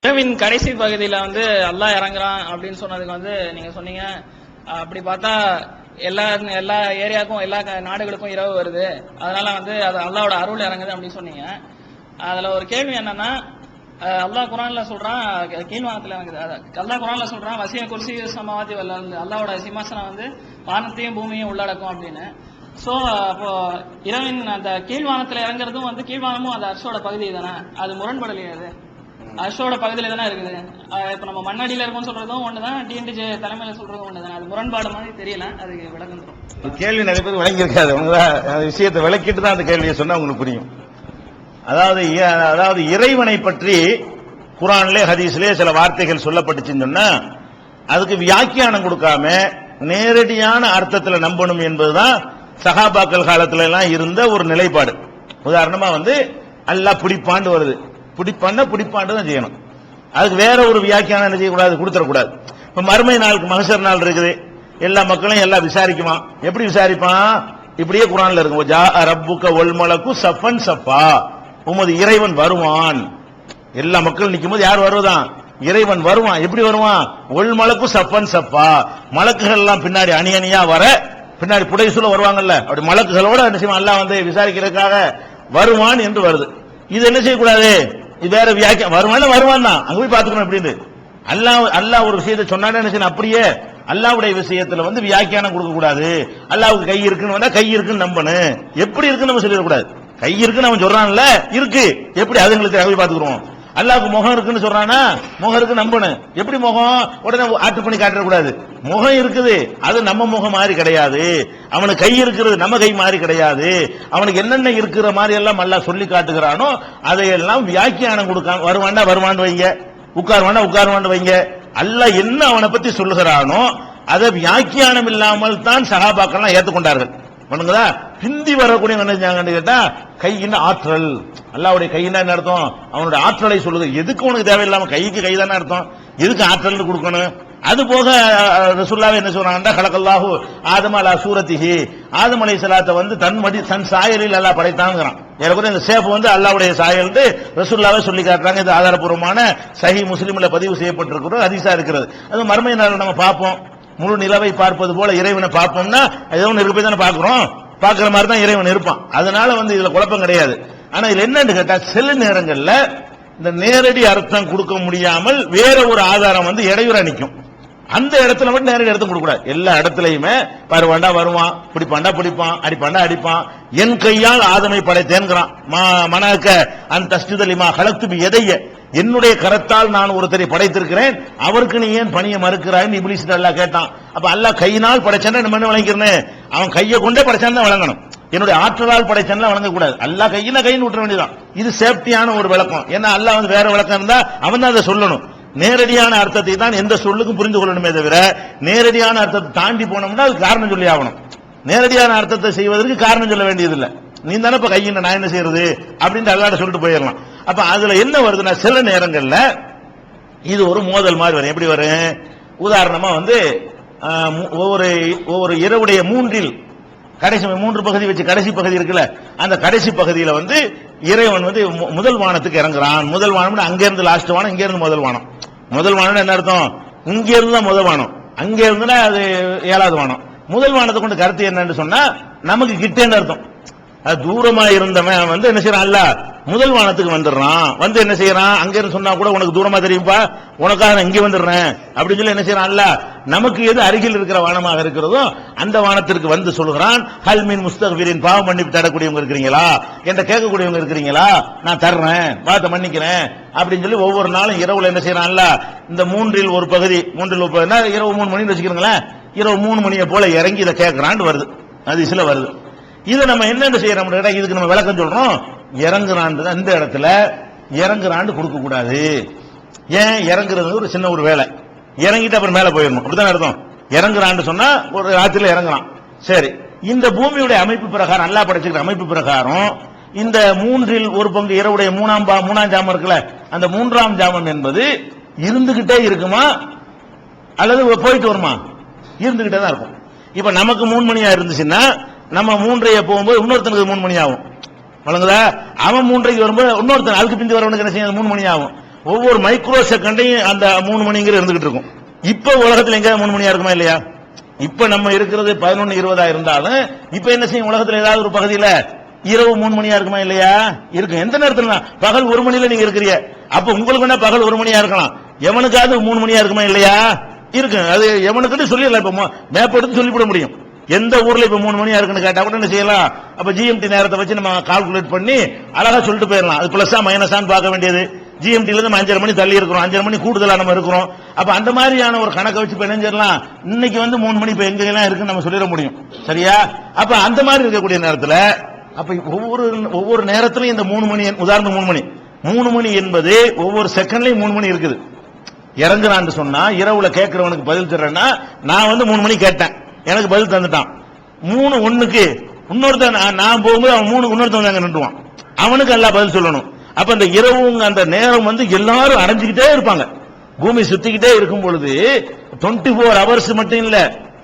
இரவின் கடைசி பகுதியில வந்து அல்லாஹ் இறங்குறான் அப்படின்னு சொன்னதுக்கு வந்து நீங்க சொன்னீங்க, அப்படி பார்த்தா எல்லா ஏரியாவுக்கும் எல்லா நாடுகளுக்கும் இரவு வருது, அதனால வந்து அது அல்லாஹ்வோட அருள் இறங்குது அப்படின்னு சொன்னீங்க. அதுல ஒரு கேள்வி என்னன்னா, அல்லாஹ் குர்ஆன்ல சொல்றான் கீழ்வானத்துல இறங்குது. அல்லாஹ் குர்ஆன்ல சொல்றான் வசிய குர்சி சமாவாதி வல்ல, அல்லாஹ்வோட சிம்மாசனம் வந்து வானத்தையும் பூமியையும் உள்ளடக்கும் அப்படின்னு. சோ அப்போ இரவின் அந்த கீழ்வானத்துல இறங்குறதும் வந்து கீழ்வானமும் அந்த அர்ஷோட பகுதி தானே, அது முரண்படலையே? அது அர்ஷோட பகுதியில தானே இருக்குது. இப்ப நம்ம மண்ணடியில இருக்கும்னு சொல்றதும் ஒண்ணுதான், டிஎன்டிஜே தலைமையில சொல்றதும் ஒண்ணுதான். அது முரண்பாடு மாதிரி தெரியல, அதுக்கு விளக்கம் தரும். கேள்வி நிறைய பேர் விளங்கி இருக்காது, விஷயத்தை விளக்கிட்டு தான் அந்த கேள்வியை சொன்னா உங்களுக்கு புரியும். அதாவது இறைவனை பற்றி குர்ஆன்ல ஹதீஸ்ல சில வார்த்தைகள் சொல்லப்பட்டுச்சுன்னு சொன்னா அதுக்கு வியாக்கியானம் கொடுக்காம நேரடியான அர்த்தத்தில் நம்பணும் என்பதுதான் சஹாபாக்கள் காலத்துல எல்லாம் இருந்த ஒரு நிலைப்பாடு. உதாரணமா வந்து அல்லாஹ் பிடிப்பாண்டு வருது, பிடிப்பாண்டு தான் செய்யணும். அதுக்கு வேற ஒரு வியாக்கியானம் என்ன செய்யக்கூடாது, கொடுத்துடக்கூடாது. இப்ப மறுமை நாளுக்கு மஹ்ஷர் நாள் இருக்குது, எல்லா மக்களையும் எல்லாம் விசாரிக்குமா. எப்படி விசாரிப்பான்? இப்படியே குர்ஆன்ல இருக்கும், ஜா ரப்புக வல் மலக்கு சஃபன் சஃபா, உமது இறைவன் வருவான். எல்லா மக்கள் நிற்கும் போது யார் வருவதான்? இறைவன் வருவான். எப்படி வருவான்? ஒல் மலக்கு சஃபன் சஃபா, மலக்குகள் எல்லாம் பின்னாடி அணி அணியா வர, பின்னாடி புடைசூழ வருவாங்கல்ல, அப்படி மலக்குகளோட என்ன செய்வான்? அல்லாஹ் வந்து விசாரிக்கிறதுக்காக வருவான் என்று வருது. இது என்ன செய்யக்கூடாது, இது வேற வியாக்கியம். வருவான் தான், அங்க போய் பாத்துக்கணும் அப்படின்னு. அல்லாஹ் ஒரு விஷயத்தை சொன்னானே என்ன செய்யணும், அப்படியே அல்லாஹ்வுடைய விஷயத்துல வந்து வியாக்கியானம் கொடுக்க கூடாது. அல்லாஹ்வுக்கு கை இருக்குன்னு வந்தா கை இருக்குன்னு நம்பணும். எப்படி இருக்குன்னு நம்ம சொல்லிடக்கூடாது. கை இருக்குன்னு அவன் சொல்றான்ல, இருக்கு, எப்படி அதுங்களுக்கு போய் பாத்துக்கிறோம். அல்லாஹ்வுக்கு முகம் இருக்குன்னு சொல்றானா, முகம் இருக்கு நம்பணும். எப்படி முகம் உடனே ஆட்டு பண்ணி காட்டக்கூடாது. முகம் இருக்குது, அது நம்ம முகம் மாதிரி கிடையாது. அவனுக்கு கை இருக்கிறது நம்ம கை மாதிரி கிடையாது. அவனுக்கு என்னென்ன இருக்கிற மாதிரி எல்லாம் அல்லாஹ் சொல்லி காட்டுகிறானோ அதையெல்லாம் வியாக்கியானம் கொடுக்காம வருவான்னு வைங்க, உட்காருவான்னு வைங்க. அல்லாஹ் என்ன அவனை பத்தி சொல்லுகிறானோ அதை வியாக்கியானம் இல்லாமல் தான் சஹாபாக்கள்லாம் ஏற்றுக்கொண்டார்கள். பண்ணுங்களா, பிந்தி வரக்கூடிய என்ன செஞ்சாங்கன்னு கேட்டா, கையின் ஆற்றல், அல்லாஹ்வுடைய கையினா என்ன அர்த்தம்? அவனுடைய ஆற்றலை சொல்லுது. எதுக்கு உனக்கு தேவையில்லாம கைக்கு கை தானே அர்த்தம், எதுக்கு ஆற்றல் கொடுக்கணும்? அது போக ரசூலுல்லாஹ் என்ன சொல்றாங்கன்னா, கலக்கல்லாஹு ஆதம அலா சூரத்திஹி, ஆதம் அலைஹிஸ்ஸலாத்தை வந்து தன் சாயலில் அல்லாஹ் படைத்தான்ங்கறான். ஏற்கனவே இந்த சேஃப் வந்து அல்லாஹ்வுடைய சாயல் ரசூலுல்லாஹ் சொல்லி காட்டுறாங்க. இது ஆதாரபூர்வமான சஹீஹ் முஸ்லிம்ல பதிவு செய்யப்பட்டிருக்கிற ஹதீஸா இருக்கிறது. அது மறுமை நாள் நம்ம பார்ப்போம். முழு நிலவை பார்ப்பது போல இறைவனை பார்ப்போம்னா ஏதோ ஒன்று இருக்க போய் தானே பார்க்கிறோம், பார்க்கிற மாதிரி தான் இறைவன் இருப்பான். அதனால வந்து இதுல குழப்பம் கிடையாது. ஆனா இதுல என்னன்னு கேட்டா, சில நேரங்கள்ல இந்த நேரடி அர்த்தம் கொடுக்க முடியாமல் வேற ஒரு ஆதாரம் வந்து இடையூறா நிற்கும். அந்த இடத்துல மட்டும் நேரடி அர்த்தம் கொடுக்க கூடாது. எல்லா இடத்துலயுமே வருவாண்டா வருவான், பிடிப்பான், அடிப்பான். என் கையால் ஆதமை படைத்தேன்கிறான். மனக்க அந்த தஸ்துதலிமா கலத்து எதைய, என்னுடைய கரத்தால் நான் ஒருத்தரை படைத்திருக்கிறேன், அவருக்கு நீ ஏன் பணியை மறுக்கிறாய் இப்லீஸ் அல்லாஹ் கேட்டான். அப்ப அல்லாஹ் கையினால் படைச்சான நம்ம என்ன வழங்கிக்கிறேன், அவன் கையை கொண்டே படைச்சான் தான் வழங்கணும். என்னுடைய ஆற்றலால் படைச்சான் வழங்கக்கூடாது. அல்லாஹ் கையின்னு விட்டுற வேண்டியதான். இது சேஃப்டியான ஒரு விளக்கம். ஏன்னா அல்லாஹ் வந்து வேற விளக்கம் இருந்தா அவன் தான் அதை சொல்லணும். நேரடியான அர்த்தத்தை தான் எந்த சொல்லுக்கும் புரிந்து கொள்ளணுமே தவிர நேரடியான அர்த்தத்தை தாண்டி போனோம்னா அது காரணம் சொல்லி ஆகணும். நேரடியான அர்த்தத்தை செய்வதற்கு காரணம் சொல்ல வேண்டியதில்லை. நீ தானே இப்ப கையின நான் என்ன செய்யறது அப்படின்னு அல்லாஹ்ட்ட சொல்லிட்டு போயிடலாம். அப்ப அதுல என்ன வருதுன்னா, சில நேரங்கள்ல இது ஒரு மோதல் மாதிரி வரும். எப்படி வரும்? உதாரணமா வந்து ஒவ்வொரு இரவுடைய மூன்றில் கடைசி மூன்று பகுதி வச்சு கடைசி பகுதி இருக்குல்ல, அந்த கடைசி பகுதியில வந்து இறைவன் வந்து முதல் வானத்துக்கு இறங்குறான். முதல் வானம் அங்க இருந்து லாஸ்ட் வானம், இங்க இருந்து முதல் வானம். முதல் வானம் என்ன அர்த்தம்? இங்க இருந்து தான் முதல் வானம், அங்க இருந்துனா அது 7வது வானம். முதல் வானத்தை கொண்டு கருத்து என்னன்னு சொன்னா நமக்கு கிட்டேன்னு அர்த்தம். அது தூரமா இருந்தவன் வந்து என்ன செய்யறான், அல்ல முதல் வானத்துக்கு வந்துடுறான். வந்து என்ன செய்யறான், அங்க இருந்து சொன்னா கூட உனக்கு தூரமா தெரியும்பா, உனக்காக நான் இங்க வந்துடுறேன் அப்படின்னு சொல்லி என்ன செய்யறான், அல்ல நமக்கு எது அருகில் இருக்கிற வானமாக இருக்கிறதோ அந்த வானத்திற்கு வந்து சொல்கிறான். ஹல்மின் முஸ்தக்பிரின், பாவம் மன்னிப்பு தரக்கூடியவங்க இருக்கிறீங்களா என்ற கேட்கக்கூடியவங்க இருக்கிறீங்களா, நான் தர்றேன், பாவத்தை மன்னிக்கிறேன் அப்படின்னு சொல்லி ஒவ்வொரு நாளும் இரவுல என்ன செய்யறான், அல்ல இந்த மூன்றில் ஒரு பகுதி இரவு 3 மணின்னு வச்சுக்கிறீங்களேன், இரவு 3 மணியை போல இறங்கி இதை கேட்கறான்னு வருது, அது சில வருது. இதை நம்ம என்ன செய்யறோம், இதுக்கு நம்ம விளக்கம் சொல்றோம். இறங்குறான் அந்த இடத்துல இறங்குறான்னு கொடுக்க கூடாது. ஏன்? இறங்குறது ஒரு சின்ன ஒரு வேலை, இறங்கிட்டு அப்புறம் மேல போயிடணும், அப்படிதான் அர்த்தம். இறங்குறான்னு சொன்னா ஒரு ராத்திரில இறங்குறான். சரி, இந்த பூமியுடைய அமைப்பு பிரகாரம், அல்லாஹ் படைச்சிருக்கிற அமைப்பு பிரகாரம் இந்த மூன்றில் ஒரு பங்கு இரவுடைய மூணாம் ஜாமம் இருக்குல்ல, அந்த 3ஆம் ஜாமம் என்பது இருந்துகிட்டே இருக்குமா அல்லது போயிட்டு வருமா? இருந்துகிட்டே தான் இருக்கும். இப்ப நமக்கு 3 மணியா இருந்துச்சுன்னா நம்ம 3:30 போகும்போது இன்னொருத்தனுக்கு 3 மணி ஆகும். வழங்குதா? அவன் 3:30 வரும்போது இன்னொருத்தன் அதுக்கு பிந்தி வரவனுக்கு என்ன செய்யும், 3 மணி ஆகும். ஒவ்வொரு மைக்ரோ செகண்டையும் அந்த 3 மணிங்கிற இருந்துகிட்டு இருக்கும். இப்ப உலகத்துல எங்க 3 மணியா இருக்குமா இல்லையா? இப்ப நம்ம இருக்கிறது 11:20 இருந்தாலும் இப்ப என்ன செய்யும், உலகத்துல ஏதாவது ஒரு பகுதியில இரவு 3 மணியா இருக்குமா இல்லையா? இருக்கும். எந்த நேரத்துல பகல் 1 மணில நீங்க இருக்கிறீங்க, அப்ப உங்களுக்கு என்ன பகல் 1 மணியா இருக்கலாம், எவனுக்காவது 3 மணியா இருக்குமா இல்லையா? இருக்கு. அது எவனுக்குன்னு சொல்லிடலாம். இப்ப மேப் எடுத்து சொல்லிவிட முடியும். எந்த ஊர்ல இப்ப 3 மணியா இருக்குன்னு கேட்டா கூட என்ன செய்யலாம், அப்ப ஜிஎம்டி நேரத்தை வச்சு நம்ம கால்குலேட் பண்ணி அழகா சொல்லிட்டு போயிடலாம். அது பிளஸா மைனஸான்னு பார்க்க வேண்டியது. ஜிஎம்டில இருந்து 5:30 மணி தள்ளி இருக்கிறோம், 5:30 மணி கூடுதலா நம்ம இருக்கிறோம். அப்ப அந்த மாதிரியான ஒரு கணக்கை வச்சு இணைஞ்சிடலாம். இன்னைக்கு 3 மணி இப்ப எங்கெல்லாம் இருக்குன்னு நம்ம சொல்லிட முடியும். சரியா? அப்ப அந்த மாதிரி இருக்கக்கூடிய நேரத்துல அப்ப ஒவ்வொரு நேரத்திலும் இந்த 3 மணி, உதாரணம் 3 மணி என்பது ஒவ்வொரு செகண்ட்லயும் 3 மணி இருக்குது. இறங்குறான்னு சொன்னா இரவுல கேட்கிறவனுக்கு பதில் தர்றேன்னா நான் 3 மணி கேட்டேன், எனக்கு பதில் தந்துட்டான். 3:01க்கு இன்னொருத்தன் நான் போகும்போது அவன் 3 இன்னொருத்தன் அங்க நின்றுவான், அவனுக்கு எல்லாம் பதில் சொல்லணும். அப்ப அந்த இரவு அந்த நேரம் எல்லாரும் அடைஞ்சுக்கிட்டே இருப்பாங்க. பூமி சுத்திக்கிட்டே இருக்கும் பொழுது 24 ஹவர்ஸ் மட்டும் இல்ல,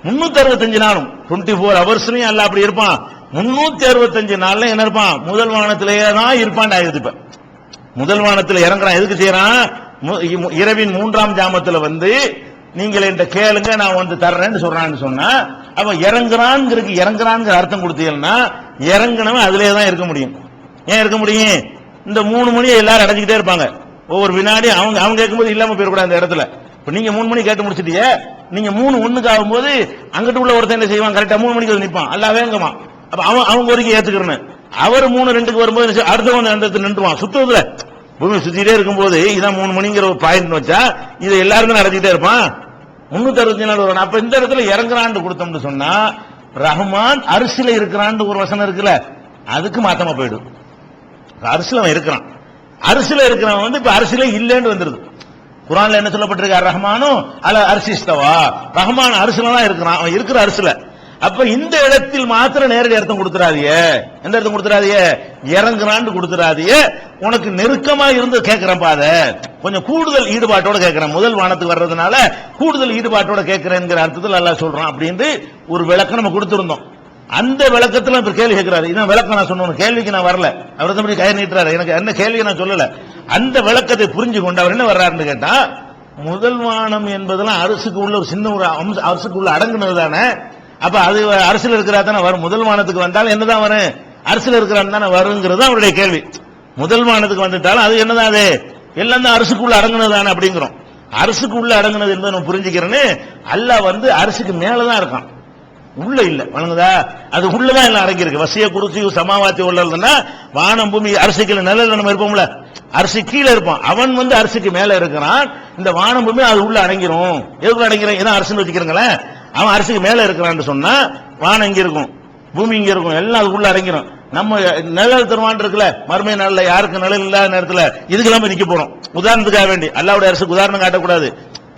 365 நாளும் 24 ஹவர்ஸ்லயும் அல்ல அப்படி இருப்பான். 365 நாள்ல என்ன இருப்பான், முதல் வானத்திலேயே தான் இருப்பான். இப்ப முதல் வானத்தில் இறங்குறான். எதுக்கு செய்யறான், இரவின் 3ஆம் ஜாமத்துல நீங்கள் என்ற கேளுங்க நான் தர்றேன்னு சொல்றான்னு சொன்னா, அப்ப இறங்குறான்ங்கிற அர்த்தம் கொடுத்தீங்கன்னா இறங்குனவன் அதுலயே தான் இருக்க முடியும். ஏன் இருக்க முடியும், இந்த 3 மணியை எல்லாரும் அடைஞ்சுக்கிட்டே இருப்பாங்க. ஒவ்வொரு வினாடி அவங்க கேட்கும்போது இல்லாம போயிடக்கூடாது அந்த இடத்துல. இப்ப நீங்க 3 மணி கேட்டு முடிச்சிட்டீங்க, நீங்க 3:01க்கு ஆகும்போது அங்கிட்டு உள்ள ஒருத்தன் என்ன செய்வான், கரெக்டா 3 மணிக்கு நிற்பான், அல்ல வேங்கமா. அப்ப அவங்க வரைக்கும் ஏத்துக்கிறேன்னு அவர் 3:02க்கு வரும்போது அடுத்தவன் அந்த இடத்துல நின்றுவான். சுத்துறதுல பூமி சுத்திட்டே இருக்கும்போது இதான் 3 மணிங்கிற ஒரு பாயிண்ட் வச்சா இதை எல்லாருமே நடத்திட்டே இருப்பான். 364 நாள் வரும். அப்ப இந்த இடத்துல இறங்குறான்னு கொடுத்தோம்னு சொன்னா ரஹ்மான் அரிசில இருக்கிறான்னு ஒரு வசனம் இருக்குல்ல, அதுக்கு மாத்தமா போயிடும். அரிசில அவன் இருக்கிறான், அரிசில இருக்கிறவன் இப்ப அரிசில இல்லன்னு வந்துருது. குர்ஆன்ல என்ன சொல்லப்பட்டிருக்கு, ரஹ்மானும் அல அர்சிஸ்தவா, ரஹ்மான் அரிசில தான் இருக்கிறான், அவன் இருக்கிற அரிசில. அப்ப இந்த இடத்தில் மாத்திரம் நேரடி அர்த்தம் கொடுத்துறாதிய. எந்த அர்த்தம் கொடுத்துறாதிய, இறங்குறான்னு கொடுத்துறாதிய. உனக்கு நெருக்கமா இருந்து கேட்கிறேன், பாத கொஞ்சம் கூடுதல் ஈடுபாட்டோட கேட்கிறேன், முதல் வானத்துக்கு வர்றதுனால கூடுதல் ஈடுபாட்டோட கேட்கிறேங்கிற அர்த்தத்தில் அல்லாஹ் சொல்றான் அப்படின்னு ஒரு விளக்கம் நம்ம கொடுத்திருந்தோம். அந்த விளக்கத்துல இப்ப கேள்வி கேட்கிறாரு. இதான் விளக்கம் நான் சொன்ன கேள்விக்கு நான் வரல, அவர் தான் கை நீட்டுறாரு, எனக்கு என்ன கேள்வியை நான் சொல்லல. அந்த விளக்கத்தை புரிஞ்சு கொண்டு அவர் என்ன வர்றாருன்னு கேட்டா, முதல் வானம் என்பதெல்லாம் அரசுக்கு உள்ள ஒரு சின்ன ஒரு அரசுக்கு உள்ள அடங்குனது தானே. அப்ப அது அரசியல் இருக்கிறா தானே வரும். முதல் வானத்துக்கு வந்தாலும் என்னதான் வரும், அரசியல் இருக்கிறான்னு தானே வருங்கிறது அவருடைய கேள்வி. முதல் வானத்துக்கு வந்துட்டாலும் அது என்னதான், அது எல்லாம் தான் அரசுக்குள்ள அடங்குனது தானே அப்படிங்கிறோம். அரசுக்கு உள்ள அடங்குனது என்பதை நம்ம புரிஞ்சுக்கிறேன்னு அல்லாஹ் அரசுக்கு மேலதான் இருக்கான், உள்ள இல்ல. வணங்குதா, அது உள்ளதான் எல்லாம் அடங்கி இருக்கு. வசிய குருசி சமாவாத்தி உள்ளதுன்னா வானம் பூமி அரசுக்கு நிழல்ல நம்ம இருப்போம்ல, அரசு கீழே இருப்பான், அவன் அரசுக்கு மேல இருக்கிறான். இந்த வானம் பூமி அது உள்ள அடங்கிரும். எதுக்குள்ள அடங்கிறேன், ஏன்னா அரசுன்னு வச்சுக்கிறீங்களேன், அவன் அரசுக்கு மேல இருக்கிறான்னு சொன்னா வானம் இங்க இருக்கும், பூமி இங்க இருக்கும், எல்லாம் அதுக்குள்ள அடங்கிரும். நம்ம நிழல் தருவான் இருக்குல்ல, மறுமை நாள்ல யாருக்கு நிழல் இல்லாத நேரத்துல இதுக்கெல்லாம் நிக்க போறோம். உதாரணத்துக்காக வேண்டி அல்லாஹ்வுடைய அரசுக்கு உதாரணம் காட்டக்கூடாது,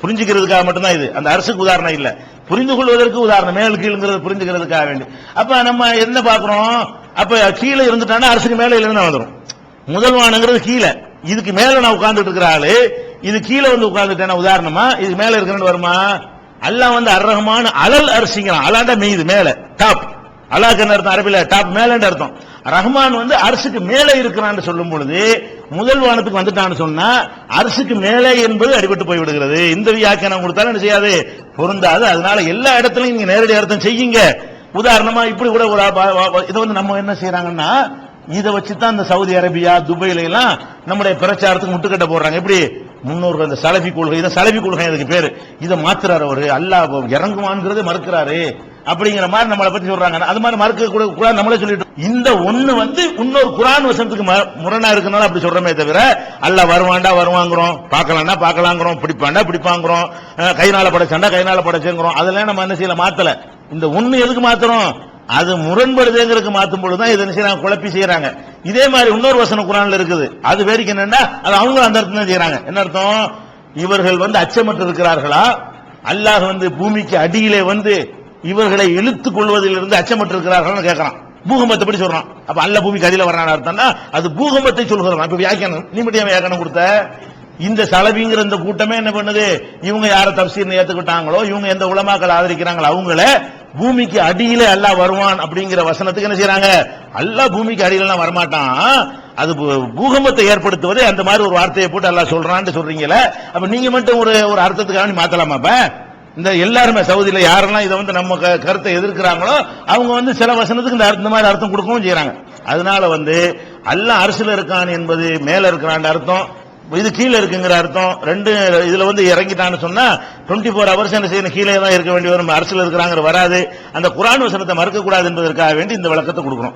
புரிஞ்சுக்கிறதுக்காக மட்டும்தான் இது. அந்த அரசுக்கு உதாரணம் இல்ல, புரிந்து கொள்வதற்கு உதாரணம், மேல் கீழ்ங்கிறது புரிஞ்சுக்கிறதுக்காக வேண்டி. அப்ப நம்ம என்ன பாக்குறோம், அப்ப கீழே இருந்துட்டானா அரசுக்கு மேல இல்லைன்னு வந்துடும். முதல் வானங்கிறது கீழே, இதுக்கு மேல நான் உட்கார்ந்துட்டு இருக்கிற ஆளு இது கீழே உட்கார்ந்துட்டேன்னா உதாரணமா இதுக்கு மேல இருக்கிறேன்னு வருமா. அல்லாஹ் அர் ரஹ்மான் அலல் அரிசிங்கிறான், அலாண்டா மீது மேல டாப், அல்லாஹ்க்கு என்ன அர்த்தம் அரபில, டாப் மேலன்னு அர்த்தம். ரஹ்மான் அரசுக்கு மேலே இருக்கிறான்னு சொல்லும் பொழுது முதல் வானத்துக்கு வந்துட்டான்னு சொன்னா அரசுக்கு மேலே என்பது அடிபட்டு போய் விடுகிறது. இந்த வியாக்கியானம் கொடுத்தாலும் என்ன செய்யாது, பொருந்தாது. அதனால எல்லா இடத்துலயும் நீங்க நேரடி அர்த்தம் செய்யுங்க. உதாரணமா இப்படி கூட இதை நம்ம என்ன செய்யறாங்கன்னா, இதை வச்சுதான் இந்த சவுதி அரேபியா துபாயில எல்லாம் நம்முடைய பிரச்சாரத்துக்கு முட்டுக்கட்ட போடுறாங்க. எப்படி முன்னோர்கள் அந்த சலபி கொள்கை, இதை சலபி கொள்கை அதுக்கு பேரு, இதை மாத்துறாரு அவரு, அல்லாஹ் இறங்குவான்ங்கிறதே மறுக்கிறாரு அப்படிங்கிற மாதிரி நம்மளை பத்தி சொல்றாங்க. அது மாதிரி மறுக்க கூட நம்மளே சொல்லிட்டு இந்த ஒண்ணு இன்னொரு குர்ஆன் வசனத்துக்கு முரணா இருக்கனால அப்படி சொல்றமே தவிர அல்லாஹ் வருவாண்டா வருவாங்கிறோம், பார்க்கலாம்னா பார்க்கலாங்கிறோம், பிடிப்பாண்டா பிடிப்பாங்கிறோம், கைனால படைச்சாண்டா கைனால படைச்சுங்கிறோம். அதெல்லாம் நம்ம என்ன செய்யல, மாத்தல. இந்த ஒண்ணு எதுக்கு மாத்துறோம், அது முரண்படுதுங்கிறதுக்கு மாத்தும் பொழுதுதான் இதை செய்யறாங்க, குழப்பி செய்யறாங்க. இதே மாதிரி இன்னொரு வசனம் குர்ஆன்ல இருக்குது, அது வேடிக்கை என்னன்னா அது அவங்க அந்த அர்த்தம் தான் செய்யறாங்க. என்ன அர்த்தம், இவர்கள் அச்சமற்று இருக்கிறார்களா, அல்லாஹ் பூமிக்கு அடியிலே இவர்களை இழுத்துக் கொள்வதிலிருந்து அச்சமற்று இருக்கிறார்கள் கேட்கறான். பூகம்பத்தை படி சொல்றான். அப்ப அல்ல பூமிக்கு அடியில வர்றான் அர்த்தம்னா அது பூகம்பத்தை சொல்கிறோம். இப்ப வியாக்கியானம் நீ மட்டும் வியாக்கியானம் கொடுத்த இந்த சலபிங்கிற இந்த கூட்டமே என்ன பண்ணுது, இவங்க யார தப்சீர் ஏத்துக்கிட்டாங்களோ, இவங்க எந்த உலமாக்கள் ஆதரிக்கிறாங்களோ அவங்கள பூமிக்கு அடியில அல்லாஹ் வருவான் அப்படிங்கிற வசனத்துக்கு என்ன செய்யறாங்க, அல்லாஹ் பூமிக்கு அடியில வரமாட்டான், அது பூகம்பத்தை ஏற்படுத்துவதே அந்த மாதிரி ஒரு வார்த்தையை போட்டு அல்லாஹ் சொல்றான்னு சொல்றீங்களே, அப்ப நீங்க மட்டும் ஒரு ஒரு அர்த்தத்துக்காக மாத்தலாமா? அப்ப இந்த எல்லாருமே சவுதியில யாரெல்லாம் இதை வந்து நம்ம கருத்தை எதிர்க்கிறாங்களோ அவங்க சில வசனத்துக்கு இந்த மாதிரி அர்த்தம் கொடுக்கவும் செய்யறாங்க. அதனால அல்லாஹ் அரசுல இருக்கான் என்பது மேல இருக்கிறான் அர்த்தம், இது கீழே இருக்குங்கிற அர்த்தம். ரெண்டு இதுல இறங்கிட்டான்னு சொன்னா 24 ஹவர்ஸ் என்ன செய்யணும், கீழே தான் இருக்க வேண்டி வரும், அரசுல இருக்கிறாங்கிற வராது. அந்த குர்ஆன் வசனத்தை மறுக்க கூடாது என்பதற்காக வேண்டி இந்த விளக்கத்தை கொடுக்கிறோம்.